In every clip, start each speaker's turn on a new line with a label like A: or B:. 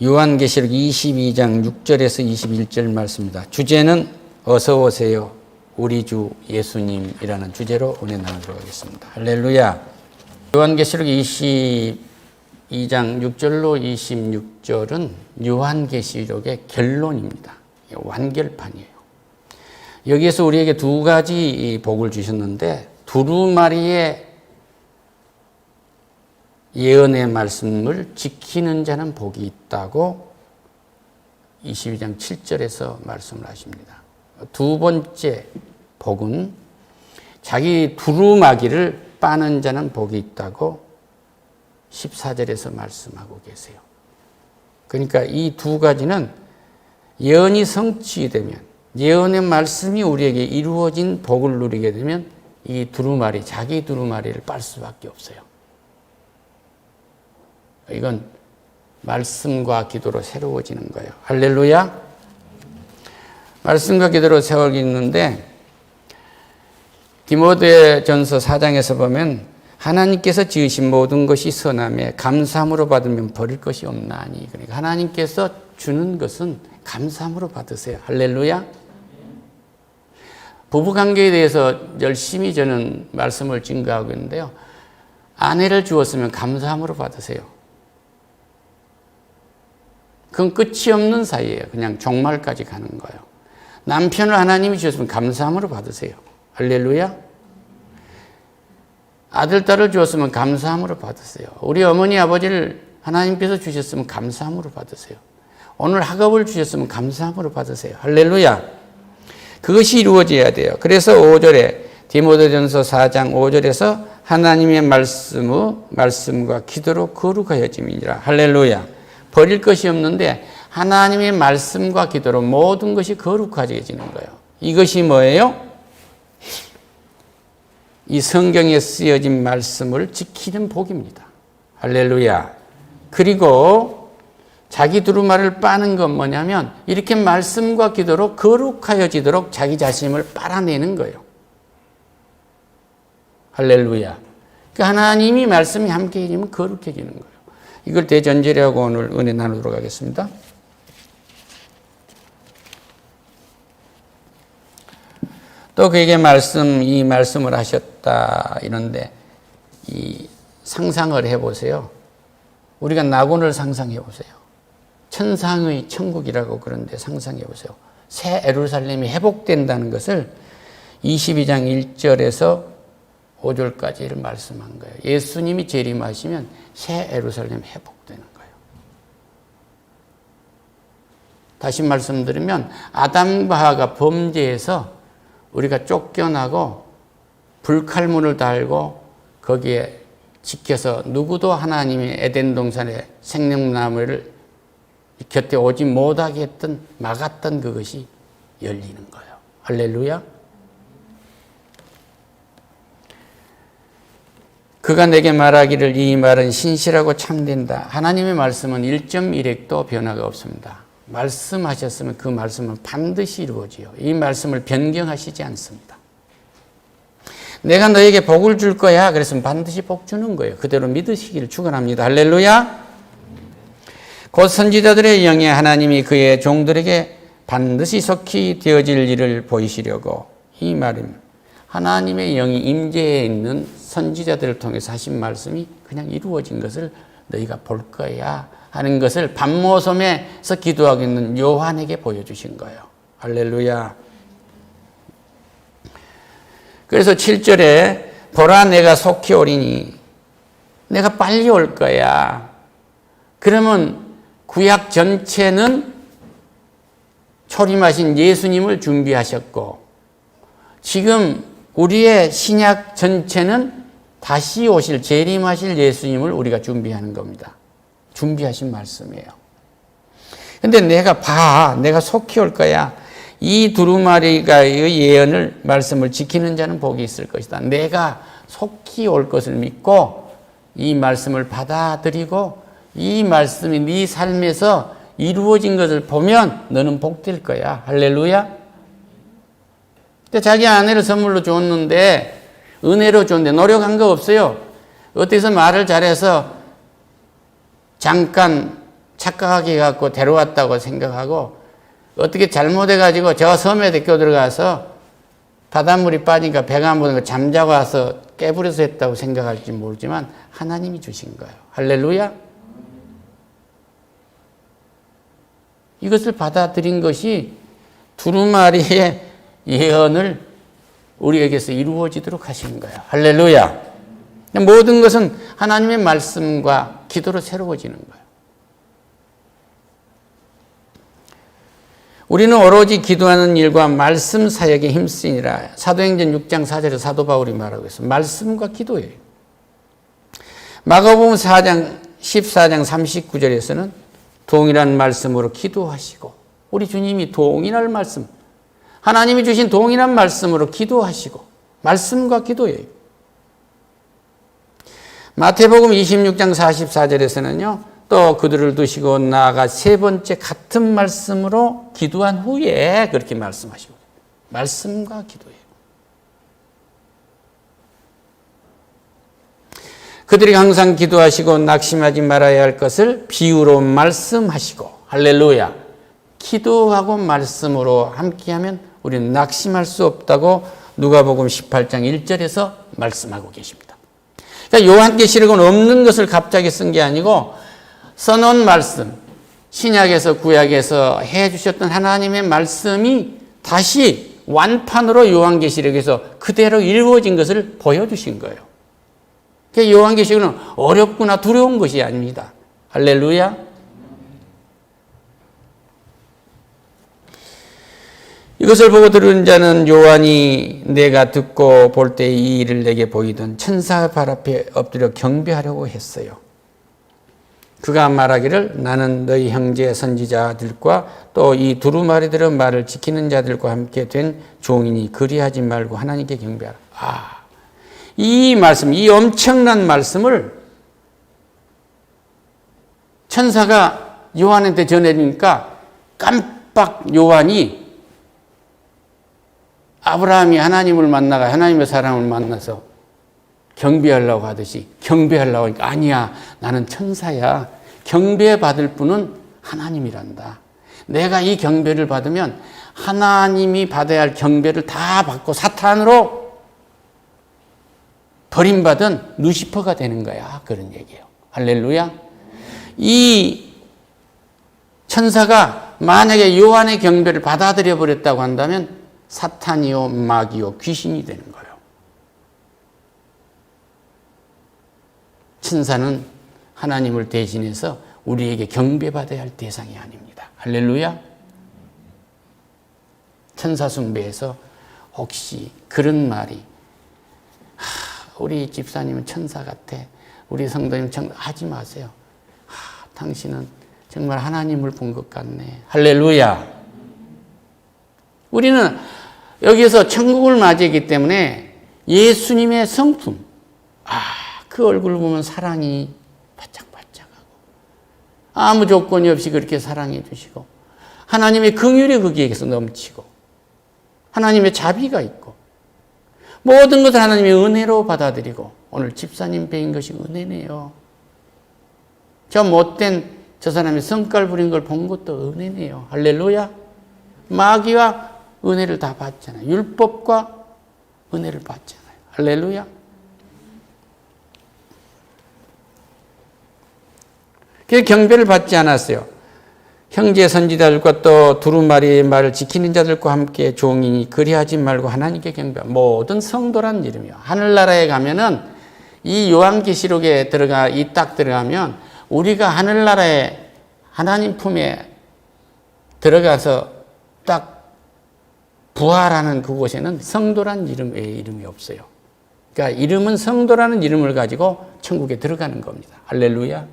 A: 요한계시록 22장 6절에서 21절 말씀입니다. 주제는 어서 오세요 우리 주 예수님이라는 주제로 은혜 나누도록 하겠습니다. 할렐루야. 요한계시록 22장 6절로 26절은 요한계시록의 결론입니다. 완결판이에요. 여기에서 우리에게 두 가지 복을 주셨는데 두루마리의 예언의 말씀을 지키는 자는 복이 있다고 22장 7절에서 말씀을 하십니다. 두 번째 복은 자기 두루마기를 빠는 자는 복이 있다고 14절에서 말씀하고 계세요. 그러니까 이 두 가지는 예언이 성취되면, 예언의 말씀이 우리에게 이루어진 복을 누리게 되면 이 두루마리, 자기 두루마리를 빨 수밖에 없어요. 이건 말씀과 기도로 새로워지는 거예요. 할렐루야. 말씀과 기도로 세워지는데 디모데전서 4장에서 보면 하나님께서 지으신 모든 것이 선함에 감사함으로 받으면 버릴 것이 없나니. 그러니까 하나님께서 주는 것은 감사함으로 받으세요. 할렐루야. 부부관계에 대해서 열심히 저는 말씀을 증거하고 있는데요. 아내를 주었으면 감사함으로 받으세요. 그건 끝이 없는 사이예요. 그냥 종말까지 가는 거예요. 남편을 하나님이 주셨으면 감사함으로 받으세요. 할렐루야. 아들, 딸을 주었으면 감사함으로 받으세요. 우리 어머니, 아버지를 하나님께서 주셨으면 감사함으로 받으세요. 오늘 학업을 주셨으면 감사함으로 받으세요. 할렐루야. 그것이 이루어져야 돼요. 그래서 5절에 디모데전서 4장 5절에서 하나님의 말씀과 기도로 거룩하여짐이니라. 할렐루야. 버릴 것이 없는데 하나님의 말씀과 기도로 모든 것이 거룩해지는 거예요. 이것이 뭐예요? 이 성경에 쓰여진 말씀을 지키는 복입니다. 할렐루야. 그리고 자기 두루마리를 빠는 건 뭐냐면 이렇게 말씀과 기도로 거룩하여지도록 자기 자신을 빨아내는 거예요. 할렐루야. 그러니까 하나님이 말씀이 함께 해지면 거룩해지는 거예요. 이걸 대전제라고 오늘 은혜 나누도록 하겠습니다. 또 그에게 이 말씀을 하셨다 이런데 이 상상을 해보세요. 우리가 낙원을 상상해 보세요. 천상의 천국이라고 그런데 상상해 보세요. 새 예루살렘이 회복된다는 것을 22장 1절에서 5절까지를 말씀한 거예요. 예수님이 재림하시면 새 예루살렘 회복되는 거예요. 다시 말씀드리면 아담과 하와가 범죄해서 우리가 쫓겨나고 불칼문을 달고 거기에 지켜서 누구도 하나님의 에덴 동산의 생명나무를 곁에 오지 못하게 했던 막았던 그것이 열리는 거예요. 할렐루야. 그가 내게 말하기를 이 말은 신실하고 참된다. 하나님의 말씀은 1.1획도 변화가 없습니다. 말씀하셨으면 그 말씀은 반드시 이루어지요. 이 말씀을 변경하시지 않습니다. 내가 너에게 복을 줄 거야. 그랬으면 반드시 복 주는 거예요. 그대로 믿으시기를 축원합니다. 할렐루야. 곧 선지자들의 영에 하나님이 그의 종들에게 반드시 속히 되어질 일을 보이시려고 이 말입니다. 하나님의 영이 임재해 있는 선지자들을 통해서 하신 말씀이 그냥 이루어진 것을 너희가 볼 거야 하는 것을 밤모섬에서 기도하고 있는 요한에게 보여주신 거예요. 할렐루야. 그래서 7절에 보라 내가 속히 오리니 내가 빨리 올 거야. 그러면 구약 전체는 초림하신 예수님을 준비하셨고 지금 우리의 신약 전체는 다시 오실 재림하실 예수님을 우리가 준비하는 겁니다. 준비하신 말씀이에요. 근데 내가 속히 올 거야. 이 두루마리가의 예언을 말씀을 지키는 자는 복이 있을 것이다. 내가 속히 올 것을 믿고 이 말씀을 받아들이고 이 말씀이 네 삶에서 이루어진 것을 보면 너는 복될 거야. 할렐루야. 근데 자기 아내를 선물로 줬는데 은혜로 줬는데 노력한 거 없어요. 어디서 말을 잘해서 잠깐 착각하게 갖고 데려왔다고 생각하고 어떻게 잘못해가지고 저 섬에 데리고 들어가서 바닷물이 빠지니까 배가 안 부르니까 잠자고 와서 깨부려서 했다고 생각할지 모르지만 하나님이 주신 거예요. 할렐루야. 이것을 받아들인 것이 두루마리의 예언을 우리에게서 이루어지도록 하신 거예요. 할렐루야. 모든 것은 하나님의 말씀과 기도로 새로워지는 거예요. 우리는 오로지 기도하는 일과 말씀 사역에 힘쓰니라. 사도행전 6장 4절에 사도 바울이 말하고 있어요. 말씀과 기도예요. 마가복음 14장 39절에서는 동일한 말씀으로 기도하시고, 우리 주님이 동일한 말씀, 하나님이 주신 동일한 말씀으로 기도하시고, 말씀과 기도예요. 마태복음 26장 44절에서는요. 또 그들을 두시고 나아가 세 번째 같은 말씀으로 기도한 후에 그렇게 말씀하시고, 말씀과 기도예요. 그들이 항상 기도하시고 낙심하지 말아야 할 것을 비유로 말씀하시고, 할렐루야. 기도하고 말씀으로 함께하면 우리는 낙심할 수 없다고 누가복음 18장 1절에서 말씀하고 계십니다. 그러니까 요한계시록은 없는 것을 갑자기 쓴 게 아니고 써놓은 말씀, 신약에서 구약에서 해주셨던 하나님의 말씀이 다시 완판으로 요한계시록에서 그대로 이루어진 것을 보여주신 거예요. 그러니까 요한계시록은 어렵거나 두려운 것이 아닙니다. 할렐루야. 이것을 보고 들은 자는 요한이 내가 듣고 볼 때 이 일을 내게 보이던 천사 발 앞에 엎드려 경배하려고 했어요. 그가 말하기를 나는 너희 형제 선지자들과 또 이 두루마리들의 말을 지키는 자들과 함께 된 종이니 그리하지 말고 하나님께 경배하라. 이 말씀, 이 엄청난 말씀을 천사가 요한한테 전해주니까 깜빡 요한이 아브라함이 하나님을 만나가 하나님의 사람을 만나서 경배하려고 하듯이 경배하려고 하니까 아니야, 나는 천사야. 경배받을 분은 하나님이란다. 내가 이 경배를 받으면 하나님이 받아야 할 경배를 다 받고 사탄으로 버림받은 루시퍼가 되는 거야. 그런 얘기예요. 할렐루야. 이 천사가 만약에 요한의 경배를 받아들여 버렸다고 한다면 사탄이요 마귀요 귀신이 되는 거예요. 천사는 하나님을 대신해서 우리에게 경배받아야 할 대상이 아닙니다. 할렐루야. 천사 숭배에서 혹시 그런 말이 우리 집사님은 천사 같아, 우리 성도님 하지 마세요. 당신은 정말 하나님을 본 것 같네. 할렐루야. 우리는 여기서 천국을 맞이했기 때문에 예수님의 성품, 그 얼굴 보면 사랑이 바짝바짝하고 아무 조건이 없이 그렇게 사랑해 주시고 하나님의 긍휼이 거기에서 넘치고 하나님의 자비가 있고 모든 것을 하나님의 은혜로 받아들이고 오늘 집사님 뵈인 것이 은혜네요. 저 못된 저 사람이 성깔 부린 걸 본 것도 은혜네요. 할렐루야. 마귀와 은혜를 다 받잖아요. 율법과 은혜를 받잖아요. 할렐루야. 그래서 경배를 받지 않았어요. 형제 선지자들과 또 두루마리의 말을 지키는 자들과 함께 종이니 그리하지 말고 하나님께 경배. 모든 성도란 이름이요. 하늘나라에 가면은 이 요한계시록에 딱 들어가면 우리가 하늘나라에 하나님 품에 들어가서 딱 부활하는 그곳에는 성도란 이름 외에 이름이 없어요. 그러니까 이름은 성도라는 이름을 가지고 천국에 들어가는 겁니다. 할렐루야.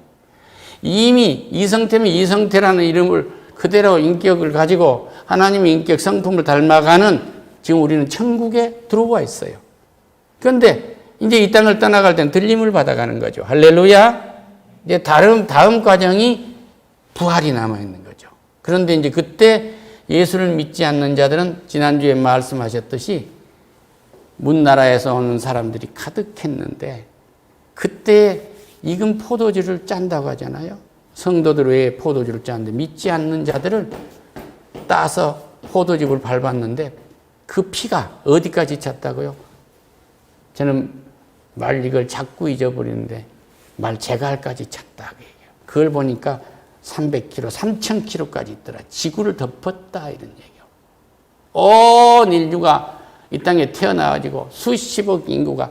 A: 이미 이성태면 이성태라는 이름을 그대로 인격을 가지고 하나님의 인격 성품을 닮아가는 지금 우리는 천국에 들어와 있어요. 그런데 이제 이 땅을 떠나갈 때는 들림을 받아가는 거죠. 할렐루야. 이제 다음 과정이 부활이 남아있는 거죠. 그런데 이제 그때 예수를 믿지 않는 자들은 지난주에 말씀하셨듯이 문나라에서 오는 사람들이 가득했는데 그때 익은 포도주를 짠다고 하잖아요. 성도들 외에 포도주를 짜는데 믿지 않는 자들을 따서 포도즙을 밟았는데 그 피가 어디까지 찼다고요? 저는 말 이걸 자꾸 잊어버리는데 말 제갈까지 찼다. 그걸 보니까 300km, 3000km까지 있더라. 지구를 덮었다 이런 얘기요. 온 인류가 이 땅에 태어나가지고 수십억 인구가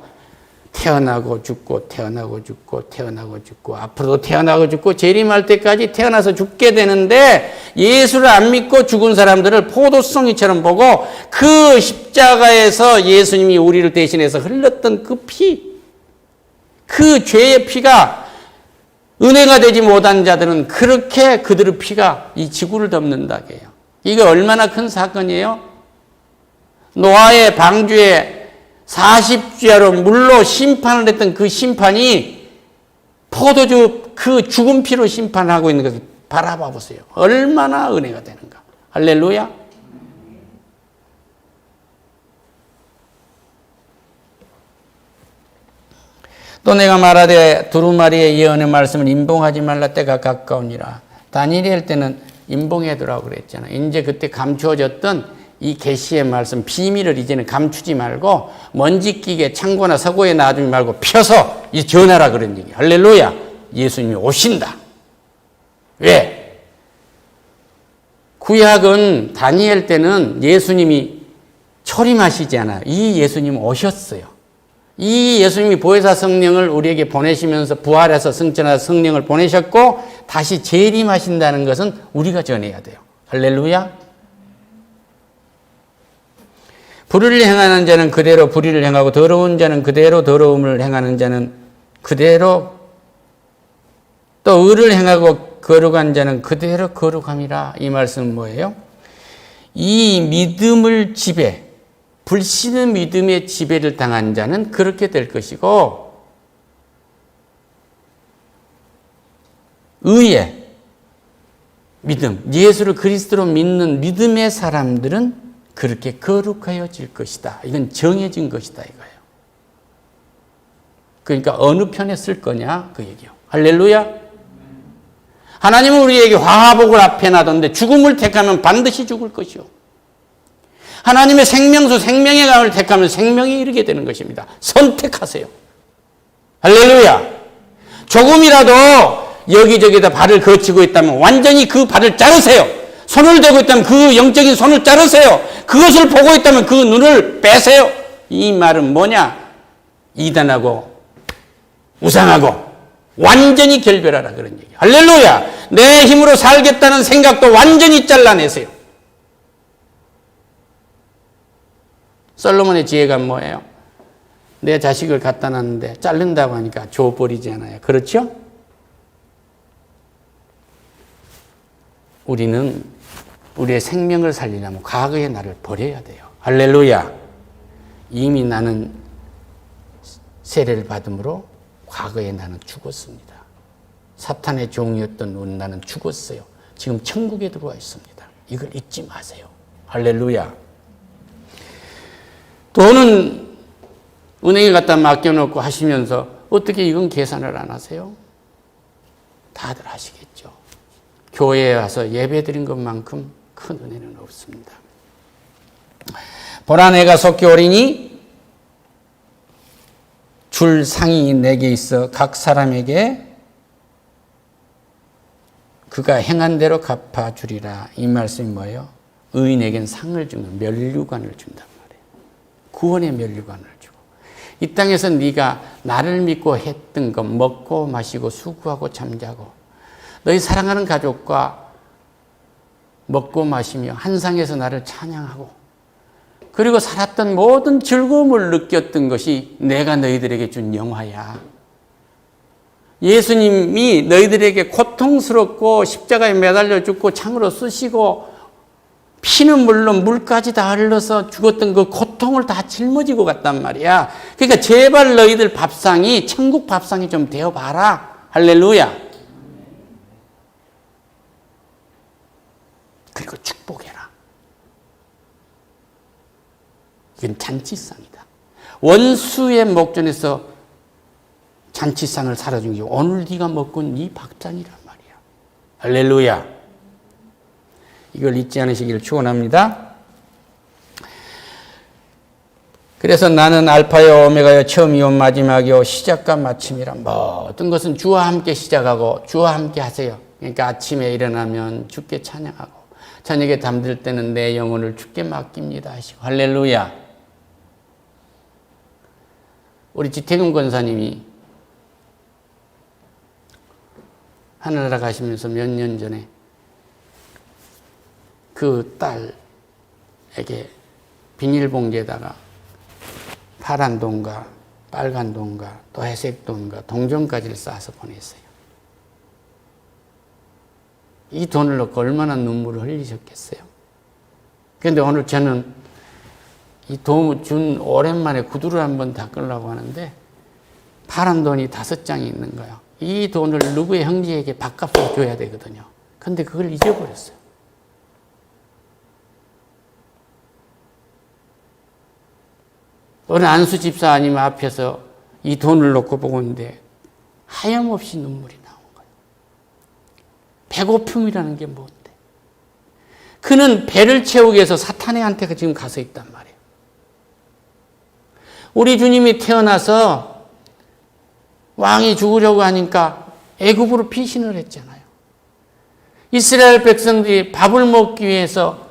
A: 태어나고 죽고 태어나고 죽고 태어나고 죽고 앞으로도 태어나고 죽고 재림할 때까지 태어나서 죽게 되는데 예수를 안 믿고 죽은 사람들을 포도송이처럼 보고 그 십자가에서 예수님이 우리를 대신해서 흘렀던 그 피, 그 죄의 피가 은혜가 되지 못한 자들은 그렇게 그들의 피가 이 지구를 덮는다고 해요. 이게 얼마나 큰 사건이에요? 노아의 방주에 40주야로 물로 심판을 했던 그 심판이 포도주 그 죽은 피로 심판하고 있는 것을 바라봐 보세요. 얼마나 은혜가 되는가. 할렐루야. 또 내가 말하되 두루마리의 예언의 말씀을 임봉하지 말라 때가 가까우니라. 다니엘이 할 때는 임봉해두라고 그랬잖아. 이제 그때 감추어졌던 이 계시의 말씀 비밀을 이제는 감추지 말고 먼지 끼게 창고나 서고에 놔두지 말고 펴서 이 전하라 그런 얘기. 할렐루야. 예수님이 오신다. 왜? 구약은 다니엘 때는 예수님이 초림하시지 않아요. 이 예수님 오셨어요. 이 예수님이 보혜사 성령을 우리에게 보내시면서 부활해서 승천해서 성령을 보내셨고 다시 재림하신다는 것은 우리가 전해야 돼요. 할렐루야. 불의를 행하는 자는 그대로 불의를 행하고 더러운 자는 그대로 더러움을 행하는 자는 그대로 또 의를 행하고 거룩한 자는 그대로 거룩함이라. 이 말씀은 뭐예요? 이 믿음을 지배, 불신의 믿음의 지배를 당한 자는 그렇게 될 것이고 의의 믿음, 예수를 그리스도로 믿는 믿음의 사람들은 그렇게 거룩하여질 것이다. 이건 정해진 것이다 이거예요. 그러니까 어느 편에 쓸 거냐 그 얘기요. 할렐루야. 하나님은 우리에게 화복을 앞에 놔뒀는데 죽음을 택하면 반드시 죽을 것이요. 하나님의 생명수 생명의 강을 택하면 생명에 이르게 되는 것입니다. 선택하세요. 할렐루야. 조금이라도 여기저기다 발을 거치고 있다면 완전히 그 발을 자르세요. 손을 대고 있다면 그 영적인 손을 자르세요. 그것을 보고 있다면 그 눈을 빼세요. 이 말은 뭐냐? 이단하고 우상하고 완전히 결별하라 그런 얘기예요. 할렐루야. 내 힘으로 살겠다는 생각도 완전히 잘라내세요. 솔로몬의 지혜가 뭐예요? 내 자식을 갖다 놨는데 자른다고 하니까 줘버리잖아요. 그렇죠? 우리는 우리의 생명을 살리려면 과거의 나를 버려야 돼요. 할렐루야. 이미 나는 세례를 받음으로 과거에 나는 죽었습니다. 사탄의 종이었던 나는 죽었어요. 지금 천국에 들어와 있습니다. 이걸 잊지 마세요. 할렐루야. 돈은 은행에 갖다 맡겨놓고 하시면서 어떻게 이건 계산을 안 하세요? 다들 하시겠죠. 교회에 와서 예배 드린 것만큼 큰 은혜는 없습니다. 보라 내가 속히 오리니 줄 상이 내게 있어 각 사람에게 그가 행한 대로 갚아주리라. 이 말씀이 뭐예요? 의인에겐 상을 주는 면류관을 준단 말이에요. 구원의 면류관을 주고 이 땅에서 네가 나를 믿고 했던 것 먹고 마시고 수고하고 잠자고 너희 사랑하는 가족과 먹고 마시며 한 상에서 나를 찬양하고 그리고 살았던 모든 즐거움을 느꼈던 것이 내가 너희들에게 준 영화야. 예수님이 너희들에게 고통스럽고 십자가에 매달려 죽고 창으로 쑤시고 피는 물론 물까지 다 흘러서 죽었던 그 고통을 다 짊어지고 갔단 말이야. 그러니까 제발 너희들 밥상이 천국 밥상이 좀 되어봐라. 할렐루야. 그리고 축복해라. 이건 잔치상이다. 원수의 목전에서 잔치상을 사라준 게 오늘 네가 먹고 네 밥상이란 말이야. 할렐루야. 이걸 잊지 않으시기를 축원합니다. 그래서 나는 알파요 오메가요 처음이요 마지막이요 시작과 마침이라. 모든 것은 주와 함께 시작하고 주와 함께 하세요. 그러니까 아침에 일어나면 주께 찬양하고 저녁에 잠들 때는 내 영혼을 주께 맡깁니다 하시고. 할렐루야. 우리 지태근 권사님이 하늘나라 가시면서 몇 년 전에 그 딸에게 비닐봉지에다가 파란 돈과 빨간 돈과 또 회색 돈과 동전까지를 싸서 보냈어요. 이 돈을 넣고 얼마나 눈물을 흘리셨겠어요. 그런데 오늘 저는 이 돈 준 오랜만에 구두를 한번 닦으려고 하는데 파란 돈이 5장이 있는 거예요. 이 돈을 누구의 형제에게 밥값으로 줘야 되거든요. 그런데 그걸 잊어버렸어요. 어느 안수 집사님 앞에서 이 돈을 놓고 보고 있는데 하염없이 눈물이 나온 거예요. 배고픔이라는 게 뭔데? 그는 배를 채우기 위해서 사탄의 한테가 지금 가서 있단 말이에요. 우리 주님이 태어나서 왕이 죽으려고 하니까 애굽으로 피신을 했잖아요. 이스라엘 백성들이 밥을 먹기 위해서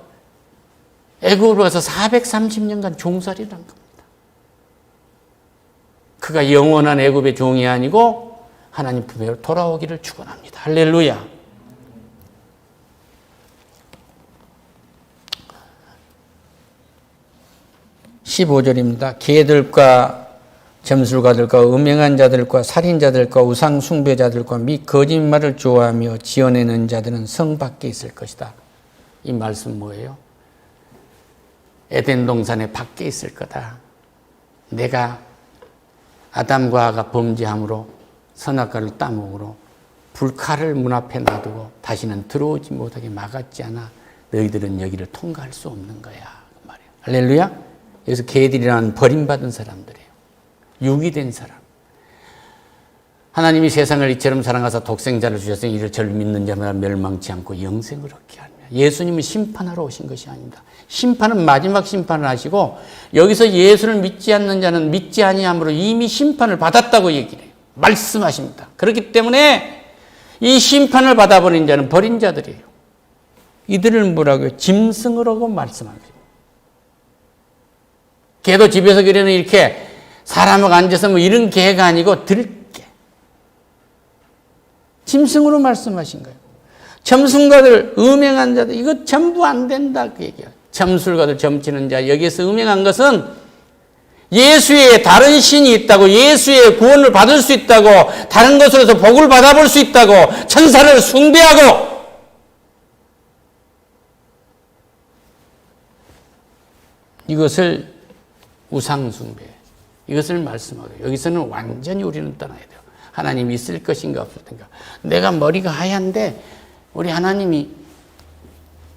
A: 애굽으로 가서 430년간 종살이를 한 겁니다. 그가 영원한 애굽의 종이 아니고 하나님 품에로 돌아오기를 축원합니다. 할렐루야. (15절입니다) 개들과 점술가들과 음행한 자들과 살인자들과 우상 숭배자들과 및 거짓말을 좋아하며 지어내는 자들은 성 밖에 있을 것이다. 이 말씀 뭐예요? 에덴 동산의 밖에 있을 거다. 내가 아담과 하와가 범죄함으로 선악과를 따먹으로 불칼을 문 앞에 놔두고 다시는 들어오지 못하게 막았지 않아 너희들은 여기를 통과할 수 없는 거야. 그 말이에요. 할렐루야. 여기서 개들이라는 버림받은 사람들이에요. 유기된 사람. 하나님이 세상을 이처럼 사랑하사 독생자를 주셨으니 이를 저를 믿는 자마다 멸망치 않고 영생을 얻게 하며. 예수님은 심판하러 오신 것이 아닙니다. 심판은 마지막 심판을 하시고 여기서 예수를 믿지 않는 자는 믿지 아니함으로 이미 심판을 받았다고 얘기를 해요. 말씀하십니다. 그렇기 때문에 이 심판을 받아버린 자는 버린 자들이에요. 이들을 뭐라고요? 짐승을 하고 말씀합니다. 개도 집에서 그려는 이렇게 사람하고 앉아서 뭐 이런 개가 아니고 들개. 짐승으로 말씀하신 거예요. 점술가들, 음행한 자들, 이거 전부 안 된다. 그 얘기야. 점술가들, 점치는 자, 여기에서 음행한 것은 예수의 다른 신이 있다고, 예수의 구원을 받을 수 있다고, 다른 것으로서 복을 받아볼 수 있다고, 천사를 숭배하고, 이것을 우상숭배, 이것을 말씀하고 여기서는 완전히 우리는 떠나야 돼요. 하나님이 있을 것인가 없을 것인가. 내가 머리가 하얀데 우리 하나님이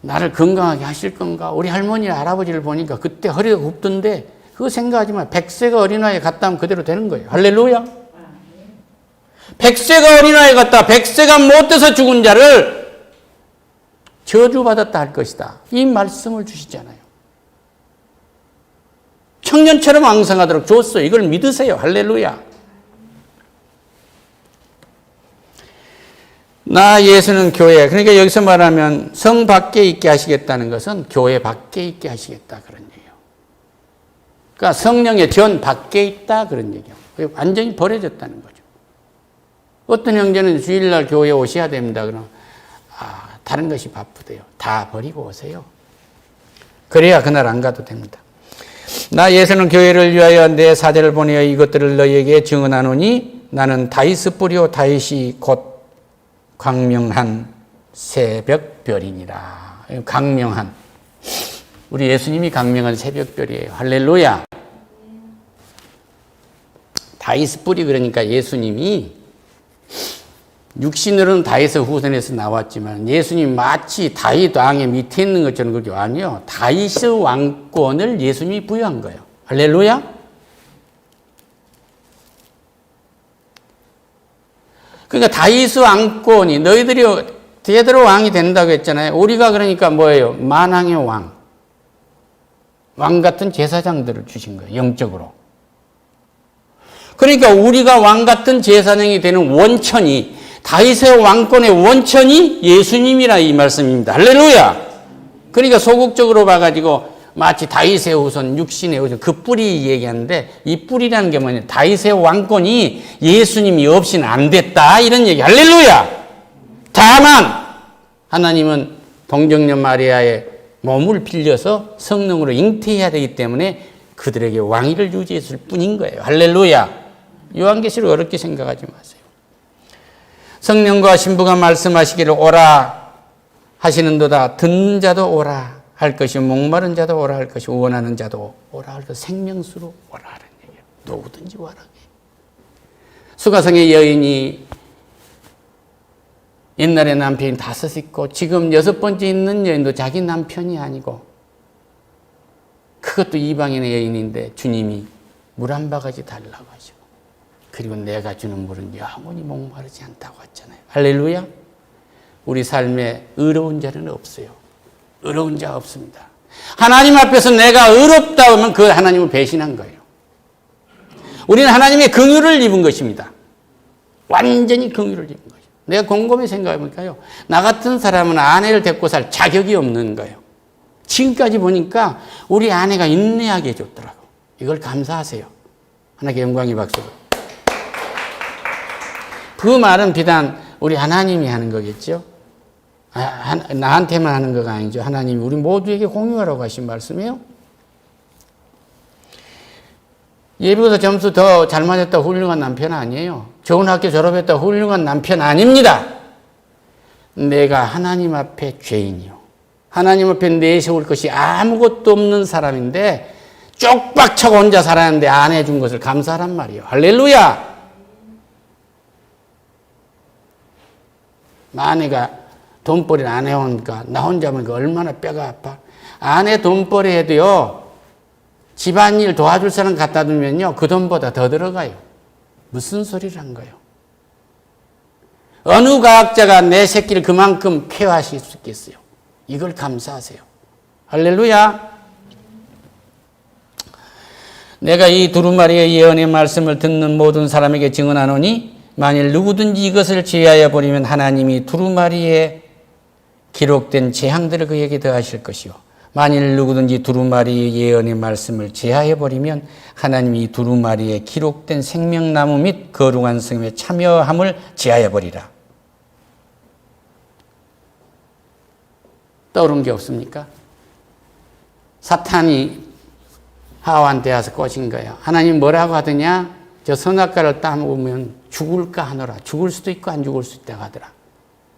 A: 나를 건강하게 하실 건가? 우리 할머니 할아버지를 보니까 그때 허리가 굽던데 그거 생각하지 마. 100세가 어린아이에 갔다 하면 그대로 되는 거예요. 할렐루야. 100세가 어린아이에 갔다 100세가 못 돼서 죽은 자를 저주받았다 할 것이다. 이 말씀을 주시잖아요. 청년처럼 왕성하도록 줬어요. 이걸 믿으세요. 할렐루야. 나 예수는 교회. 그러니까 여기서 말하면 성 밖에 있게 하시겠다는 것은 교회 밖에 있게 하시겠다 그런 얘기예요. 그러니까 성령의 전 밖에 있다 그런 얘기예요. 완전히 버려졌다는 거죠. 어떤 형제는 주일날 교회에 오셔야 됩니다. 그럼 다른 것이 바쁘대요. 다 버리고 오세요. 그래야 그날 안 가도 됩니다. 나 예수는 교회를 위하여 내 사제를 보내어 이것들을 너희에게 증언하노니 나는 다윗 뿌리요 다윗이 곧 광명한 새벽별이니라. 광명한. 우리 예수님이 광명한 새벽별이에요. 할렐루야. 다윗 뿌리 그러니까 예수님이 육신으로는 다윗의 후손에서 나왔지만 예수님이 마치 다윗 왕의 밑에 있는 것처럼 그게 아니요. 다윗의 왕권을 예수님이 부여한 거예요. 할렐루야. 그러니까 다윗의 왕권이 너희들이 제대로 왕이 된다고 했잖아요. 우리가 그러니까 뭐예요? 만왕의 왕. 왕 같은 제사장들을 주신 거예요. 영적으로. 그러니까 우리가 왕 같은 제사장이 되는 원천이, 다윗의 왕권의 원천이 예수님이라 이 말씀입니다. 할렐루야. 그러니까 소극적으로 봐가지고 마치 다윗의 후손, 육신의 후손, 그 뿌리 얘기하는데, 이 뿌리라는 게 뭐냐? 다윗의 왕권이 예수님이 없이는 안 됐다, 이런 얘기. 할렐루야. 다만 하나님은 동정녀 마리아의 몸을 빌려서 성령으로 잉태해야 되기 때문에 그들에게 왕위를 유지했을 뿐인 거예요. 할렐루야. 요한계시록 어렵게 생각하지 마세요. 성령과 신부가 말씀하시기를 오라 하시는도다. 듣는 자도 오라 할 것이, 목마른 자도 오라 할 것이, 원하는 자도 오라 할 것이, 생명수로 오라 하는 얘기예요. 누구든지 오라. 수가성의 여인이 옛날에 남편이 5 있고 지금 6번째 있는 여인도 자기 남편이 아니고, 그것도 이방인의 여인인데 주님이 물 한 바가지 달라고 하시고, 그리고 내가 주는 물은 영원히 목마르지 않다고 했잖아요. 할렐루야. 우리 삶에 의로운 자는 없어요. 의로운 자가 없습니다. 하나님 앞에서 내가 의롭다 하면 그 하나님을 배신한 거예요. 우리는 하나님의 긍휼을 입은 것입니다. 완전히 긍휼을 입은 거예요. 내가 곰곰이 생각해 보니까요, 나 같은 사람은 아내를 데리고 살 자격이 없는 거예요. 지금까지 보니까 우리 아내가 인내하게 해줬더라고. 이걸 감사하세요. 하나님께 영광이 박수. 그 말은 비단 우리 하나님이 하는 거겠죠. 나한테만 하는 거가 아니죠. 하나님이 우리 모두에게 공유하라고 하신 말씀이에요. 예비고사 점수 더 잘 맞았다 훌륭한 남편 아니에요. 좋은 학교 졸업했다 훌륭한 남편 아닙니다. 내가 하나님 앞에 죄인이요, 하나님 앞에 내세울 것이 아무것도 없는 사람인데 쪽박차고 혼자 살았는데 안 해준 것을 감사하란 말이에요. 할렐루야. 아내가 돈벌이를 안 해오니까 나 혼자 보니까 얼마나 뼈가 아파. 아내 돈벌이 해도요, 집안일 도와줄 사람 갖다 두면요, 그 돈보다 더 들어가요. 무슨 소리를 한 거예요? 어느 과학자가 내 새끼를 그만큼 케어하실 수 있겠어요? 이걸 감사하세요. 할렐루야. 내가 이 두루마리의 예언의 말씀을 듣는 모든 사람에게 증언하노니, 만일 누구든지 이것을 제하여 버리면 하나님이 두루마리에 기록된 재앙들을 그에게 더하실 것이요, 만일 누구든지 두루마리의 예언의 말씀을 제하여 버리면 하나님이 두루마리에 기록된 생명나무 및 거룩한 성에 참여함을 제하여 버리라. 떠오른 게 없습니까? 사탄이 하와한테 와서 꼬신 거예요. 하나님 뭐라고 하더냐? 저 선악과를 따먹으면 죽을까 하노라. 죽을 수도 있고 안 죽을 수 있다고 하더라.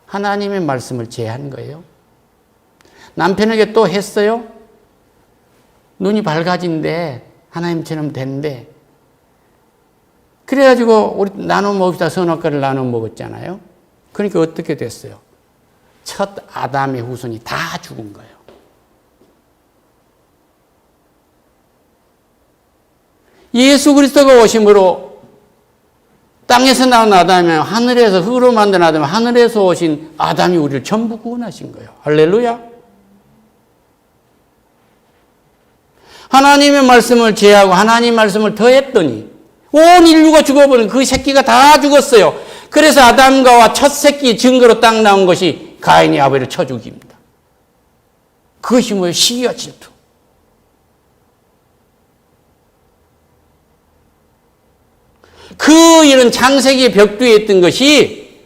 A: 하나님의 말씀을 제한 거예요. 남편에게 또 했어요. 눈이 밝아진대. 하나님처럼 된대. 그래가지고 우리 나눠 먹읍시다. 선악과를 나눠 먹었잖아요. 그러니까 어떻게 됐어요? 첫 아담의 후손이 다 죽은 거예요. 예수 그리스도가 오심으로 땅에서 나온 아담이 하늘에서 흙으로 만든 아담이 하늘에서 오신 아담이 우리를 전부 구원하신 거예요. 할렐루야. 하나님의 말씀을 제하고 하나님의 말씀을 더했더니 온 인류가 죽어버린 그 새끼가 다 죽었어요. 그래서 아담과 첫 새끼 증거로 딱 나온 것이 가인이 아벨을 쳐 죽입니다. 그것이 뭐예요? 시기와 질투. 그 이런 창세기의 벽두에 있던 것이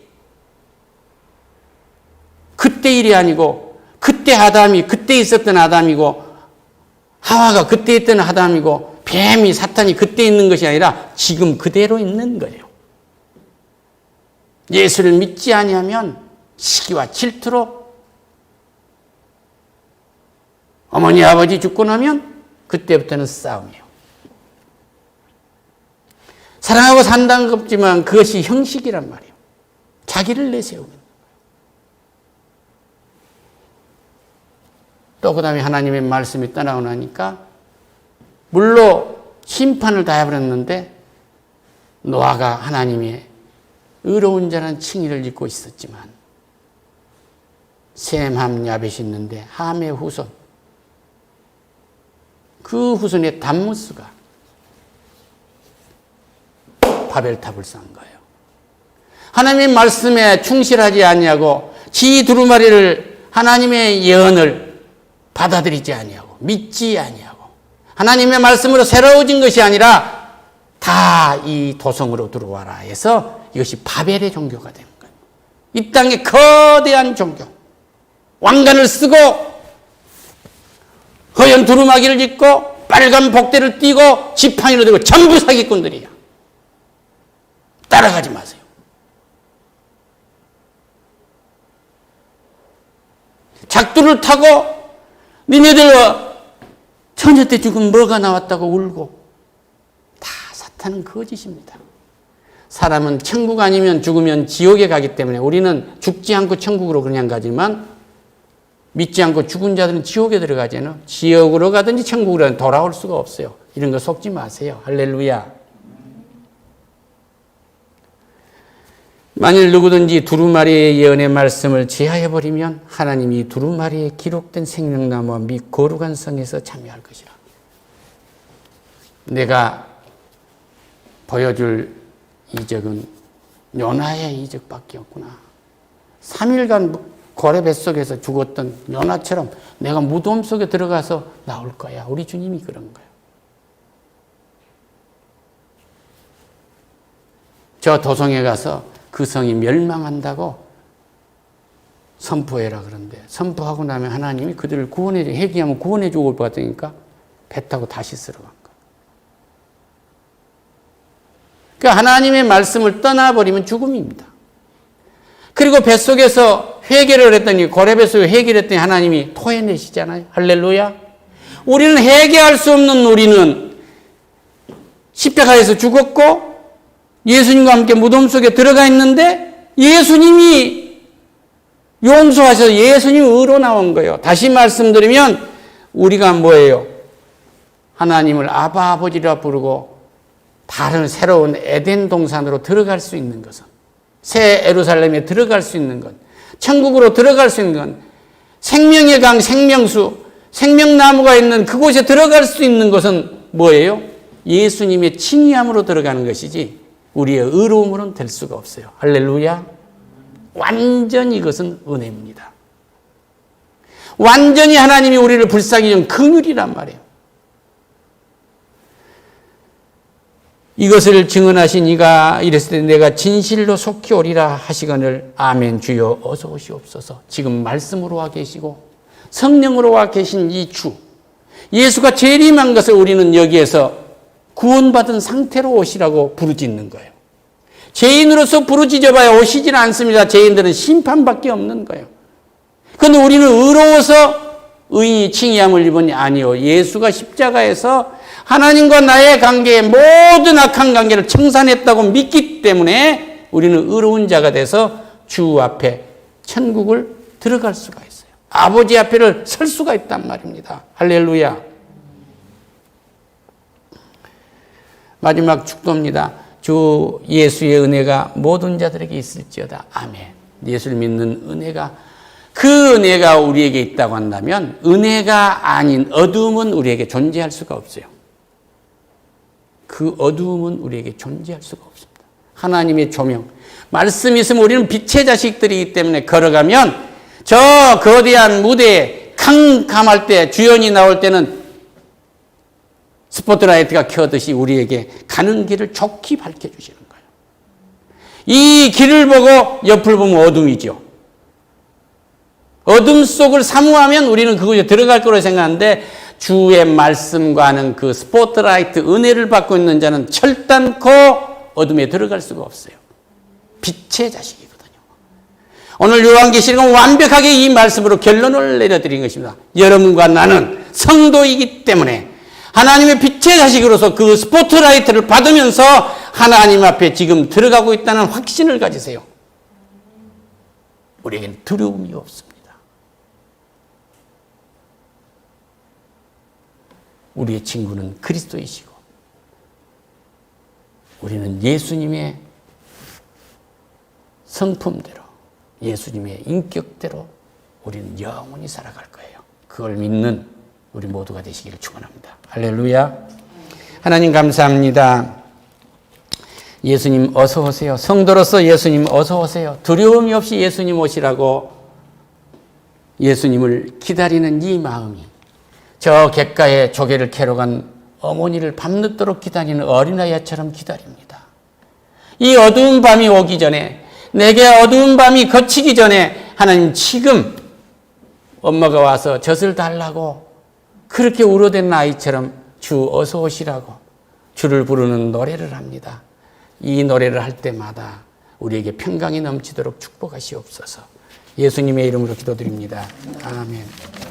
A: 그때 일이 아니고, 그때 아담이 그때 있었던 아담이고, 하와가 그때 있던 아담이고, 뱀이 사탄이 그때 있는 것이 아니라 지금 그대로 있는 거예요. 예수를 믿지 아니하면 시기와 질투로 어머니 아버지 죽고 나면 그때부터는 싸움이에요. 사랑하고 산다는 것 없지만 그것이 형식이란 말이에요. 자기를 내세우는 거예요. 또 그 다음에 하나님의 말씀이 떠나오니까 물로 심판을 다 해버렸는데 노아가 하나님의 의로운 자라는 칭의를 입고 있었지만 셈, 함, 야벳이 있는데 함의 후손, 그 후손의 담무스가 바벨탑을 쌓은 거예요. 하나님의 말씀에 충실하지 아니하고 지 두루마리를 하나님의 예언을 받아들이지 아니하고 믿지 아니하고 하나님의 말씀으로 새로워진 것이 아니라 다 이 도성으로 들어와라 해서 이것이 바벨의 종교가 된 거예요. 이 땅의 거대한 종교. 왕관을 쓰고 허연 두루마기를 입고 빨간 복대를 띠고 지팡이를 들고 전부 사기꾼들이야. 따라가지 마세요. 작두를 타고 니네들 처녀 때 죽은 뭐가 나왔다고 울고. 다 사탄은 거짓입니다. 사람은 천국 아니면 죽으면 지옥에 가기 때문에 우리는 죽지 않고 천국으로 그냥 가지만 믿지 않고 죽은 자들은 지옥에 들어가잖아요. 지옥으로 가든지 천국으로 가든지 돌아올 수가 없어요. 이런 거 속지 마세요. 할렐루야. 만일 누구든지 두루마리의 예언의 말씀을 제하해버리면 하나님이 두루마리에 기록된 생명나무와 및 거룩한 성에서 참여할 것이라. 내가 보여줄 이적은 요나의 이적밖에 없구나. 3일간 고래 뱃속에서 죽었던 요나처럼 내가 무덤 속에 들어가서 나올 거야. 우리 주님이 그런 거예요. 저 도성에 가서 그 성이 멸망한다고 선포해라 그런데 선포하고 나면 하나님이 그들을 구원해, 회개하면 구원해 주고 올 것 같으니까 배 타고 다시 쓸어간 거예요. 그러니까 하나님의 말씀을 떠나버리면 죽음입니다. 그리고 뱃속에서 회개를 했더니 고래 뱃속에 회개를 했더니 하나님이 토해내시잖아요. 할렐루야. 우리는 회개할 수 없는 우리는 십자가에서 죽었고 예수님과 함께 무덤 속에 들어가 있는데 예수님이 용서하셔서 예수님이 의로 나온 거예요. 다시 말씀드리면 우리가 뭐예요? 하나님을 아바 아버지라 부르고 다른 새로운 에덴 동산으로 들어갈 수 있는 것은 새 예루살렘에 들어갈 수 있는 것, 천국으로 들어갈 수 있는 것, 생명의 강, 생명수, 생명나무가 있는 그곳에 들어갈 수 있는 것은 뭐예요? 예수님의 칭의함으로 들어가는 것이지 우리의 의로움으로는 될 수가 없어요. 할렐루야. 완전히 이것은 은혜입니다. 완전히 하나님이 우리를 불쌍히 준 긍휼이란 말이에요. 이것을 증언하신 이가 이랬을 때 내가 진실로 속히 오리라 하시거늘 아멘 주여 어서 오시옵소서. 지금 말씀으로 와 계시고 성령으로 와 계신 이 주 예수가 재림한 것을 우리는 여기에서 구원받은 상태로 오시라고 부르짖는 거예요. 죄인으로서 부르짖어봐야 오시지는 않습니다. 죄인들은 심판밖에 없는 거예요. 그런데 우리는 의로워서 의인이 칭의함을 입으니 아니요. 예수가 십자가에서 하나님과 나의 관계에 모든 악한 관계를 청산했다고 믿기 때문에 우리는 의로운 자가 돼서 주 앞에 천국을 들어갈 수가 있어요. 아버지 앞에를 설 수가 있단 말입니다. 할렐루야. 마지막 축도입니다. 주 예수의 은혜가 모든 자들에게 있을지어다. 아멘. 예수를 믿는 은혜가 그 은혜가 우리에게 있다고 한다면 은혜가 아닌 어두움은 우리에게 존재할 수가 없어요. 그 어두움은 우리에게 존재할 수가 없습니다. 하나님의 조명, 말씀이 있으면 우리는 빛의 자식들이기 때문에 걸어가면 저 거대한 무대에 캄캄할 때 주연이 나올 때는 스포트라이트가 켜듯이 우리에게 가는 길을 좋게 밝혀주시는 거예요. 이 길을 보고 옆을 보면 어둠이죠. 어둠 속을 사모하면 우리는 그곳에 들어갈 거라고 생각하는데 주의 말씀과는 그 스포트라이트 은혜를 받고 있는 자는 철단코 어둠에 들어갈 수가 없어요. 빛의 자식이거든요. 오늘 요한계시록은 완벽하게 이 말씀으로 결론을 내려드린 것입니다. 여러분과 나는 성도이기 때문에 하나님의 빛의 자식으로서 그 스포트라이트를 받으면서 하나님 앞에 지금 들어가고 있다는 확신을 가지세요. 우리에게는 두려움이 없습니다. 우리의 친구는 그리스도이시고 우리는 예수님의 성품대로 예수님의 인격대로 우리는 영원히 살아갈 거예요. 그걸 믿는 우리 모두가 되시기를 축원합니다. 할렐루야. 하나님 감사합니다. 예수님 어서 오세요. 성도로서 예수님 어서 오세요. 두려움이 없이 예수님 오시라고 예수님을 기다리는 이 마음이 저 갯가에 조개를 캐러 간 어머니를 밤늦도록 기다리는 어린아이처럼 기다립니다. 이 어두운 밤이 오기 전에, 내게 어두운 밤이 거치기 전에 하나님 지금 엄마가 와서 젖을 달라고 그렇게 울어댄 아이처럼 주 어서 오시라고 주를 부르는 노래를 합니다. 이 노래를 할 때마다 우리에게 평강이 넘치도록 축복하시옵소서. 예수님의 이름으로 기도드립니다. 아멘.